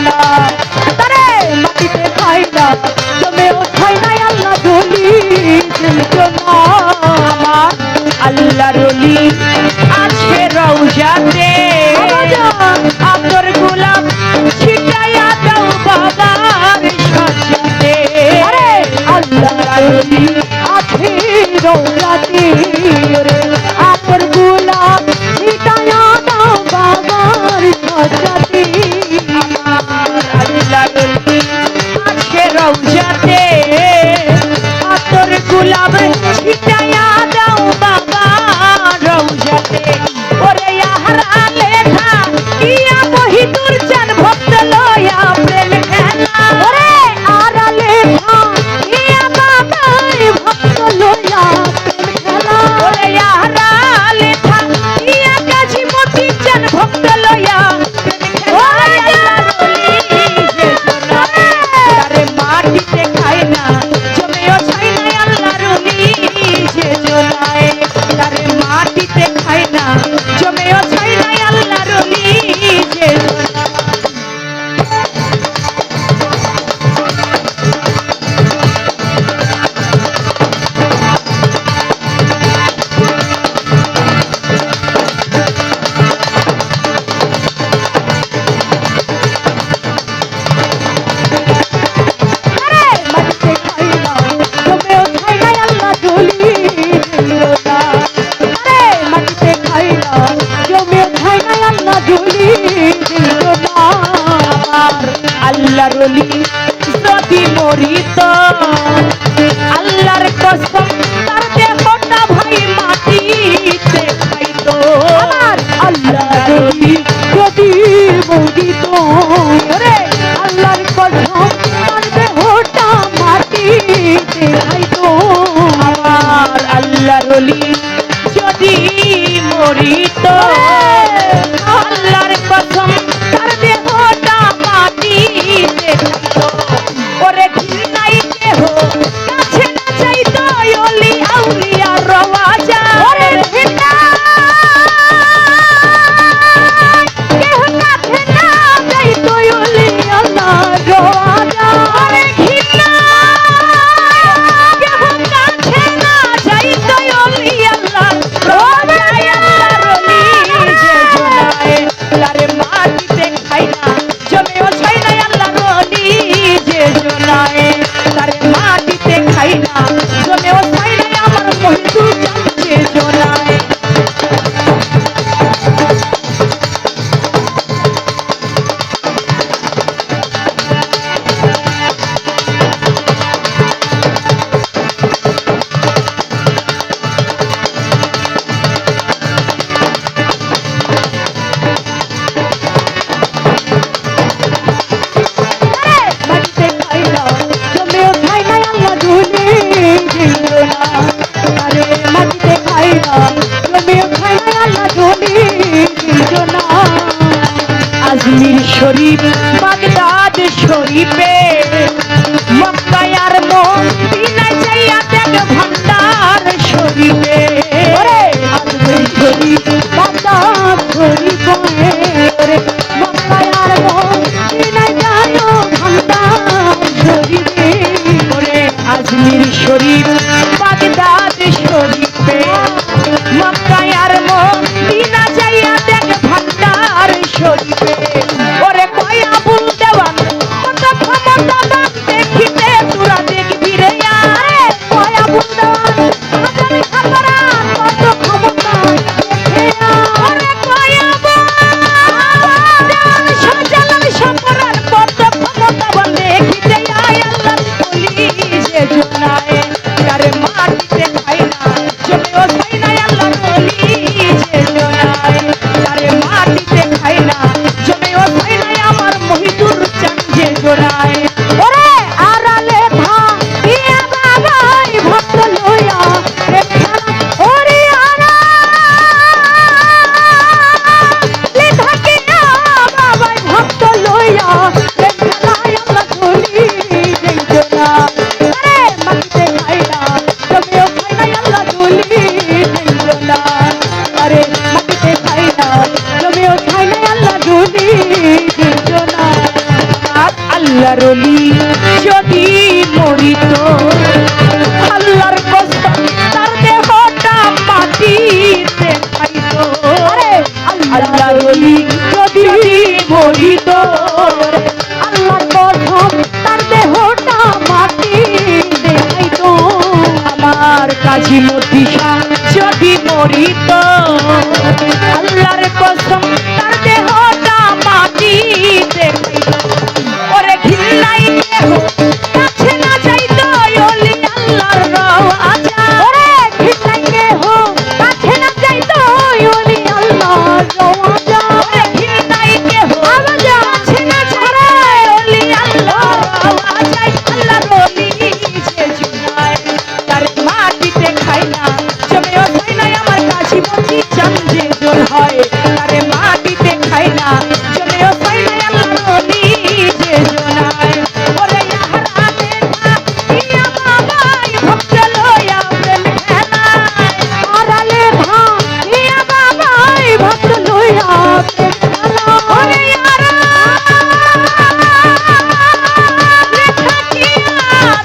না তারে মাটিতে খাই না জমেও খাই না আল্লাহ রলি ছিল না আমার আল্লাহর ওলি আছে রওজাতে আতর গোলাপ ছিটাইয়া দাও বাবার সাজাতে আল্লাহর ওলি আছে রওজাতে আতর গোলাপ ছিটাইয়া দাও বাবার সাজাতে আল্লাহর ওলি আছে রওজাতে আতর গোলাপ ছিটাইয়া দাও বাবা রওজাতে ওরে ইহারা লেখা ইয়া বহিদুর চান ভক্ত লয়া প্রেম খেলা ওরে আরা লেখা ইয়া বাবাই ভক্ত লয়া প্রেম খেলা ওরে ইহারা লেখা ইয়া কাজী মতি চান ভক্ত লয়া প্রেম খেলা আল্লাহর ওলি যে সোনা তারে মাটিতে খায় না জমেও ছাই না আল্লাহর ওলি যে জোনায় তারে মাটিতে খায় না জমেও ছাই না আল্লাহর ওলি যে জোনায় মাটিতে খাই না জমেও খাই না আল্লাহ রলি ছিল না মাটিতে খাই না জমেও খাই না আল্লাহ রলি ছিল না আল্লাহর ওলি যদি মরিত আল্লাহর কসম তার দেহটা ভাই মাটিতে খাইতো আমার আল্লাহর রলি যদি মরিত ওরে আল্লাহর কসম তার দেহটা মাটিতে খাইতো আমার আল্লাহর ওলি যদি মরিত আল্লাহর কসম তার দেহটা মাটিতে খাইতো ওরে ঘৃণাই দেহ কাছে না চাইতো ওলি আউলিয়া রওয়াজা ওরে ঘৃণা কেহ কাছে না যাইতো ওলি আল্লাহ রওয়াজা ওরে ঘৃণা কেহ কাছে না যাইতো ওলি আল্লাহ রওয়াজা আল্লাহর ওলি যে জোনায় তারে মাটিতে খাই না জমেও ছাই না আল্লাহর ওলি যে জোনায় তারে মাটিতে খাই না জমেও ছাই না আমার মহিদুর জানছে জোনায় মাটিতে খাই না জমেও খাই না আল্লাহ রলি ছিল না আরে মাটিতে খাই না জমেও খাই না আল্লাহ রলি ছিল না আজমির শরীফ বাগদাদ শরীফে মক্কায় আর মদিনায় যাইয়া দেখ ভান্ডার শরীফে ওরে আজমির শরীফ বাগদাদ শরীফ ওরে মক্কায় আর মদিনায় যায়ো ভান্ডার শরীফে ওরে আজমির শরীফ বাগদাদ শরীফে মক্কায় আর মদিনা যাইয়া দেখ ভান্ডার শরীফে ওরে কয় আবুল দেওয়ান কত ক্ষমতাবান দেখিতে তোরা দেখবি রে আরে কয় আবুল দেওয়ান হাজার খাতরান কত ক্ষমতা দেখে ওরে কয় আবুল দেওয়ান শাহজালাল সম্পরান কত ক্ষমতাবান দেখিতে আয় আল্লাহ বলি যে জোনায় তারে মাটিতে খাই না জমেও ছাই না আল্লাহ বলি যে জোনায় তারে মাটিতে খাই না জমেও আল্লাহ রলি যদি মরিত আল্লাহর কসম তার দেহটা মাটিতে খাইতো আরে আল্লাহ রলি যদি মরিত আল্লাহর কসম তার দেহটা মাটি দেখাইতো আমার কাজী মতিশা যদি মরিত আল্লাহর কসম তার দেহটা মাটিতে খাইতো ওরে ঘিন্নাই দেহ কাছে না যাইতো ওলি আল্লাহর রাজা ওরে ঘিন্নাই কেহ কাছে না যাইতো ওলি আল্লাহর রাজা ওরে ঘিন্নাই দেহ আওয়াজা কাছে না যাইতো ওলি আল্লাহর রাজা আল্লাহর ওলি যে জুনায় তার মাটিতে খাই না জমেও খাই না আমার কাছে মতি চান যে জোর হয় তারে মাটিতে খাই না জমেও খাই না আল্লাহর ওলি যে জুনায় ওরে ইহারা দেখা ইয়া বাবাই ভক্ত লয়া প্রেম খেলায় আড়ালে ইয়া বাবাই ভক্ত লইয়া প্রেম খেলা ওরে ইহারা লেখা কিয়া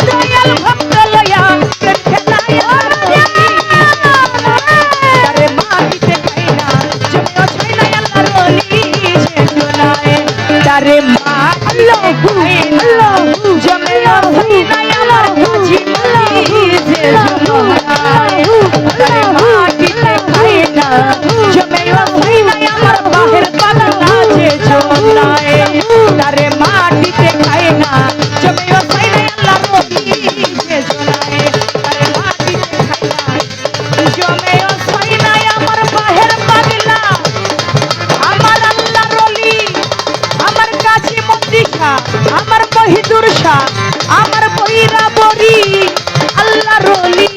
দয়াল ভক্ত লয়া প্রেম খেলায় তারে মাটিতে খাই না জমেও খাই না আল্লাহর ওলি যে জুনায় তারে মা আল্লাহ খাই না জমেও খাই না আমার কাজী মতি যে জুনায় তারে মাটিতে খাই না জমেও খাই না আমার বাহের পাগলা যে জুনায় তারে মাটিতে খাই না জমেও খাই না আল্লাহর ওলি যে জুনায় তারে মাটিতে খাই না জমেও খাই না আমার বাহের পাগলা আমার আল্লাহর ওলি আমার কাছে মন্দিশা আমার মহিদুর শাহ আমার বৈরা বরি আল্লাহর ওলি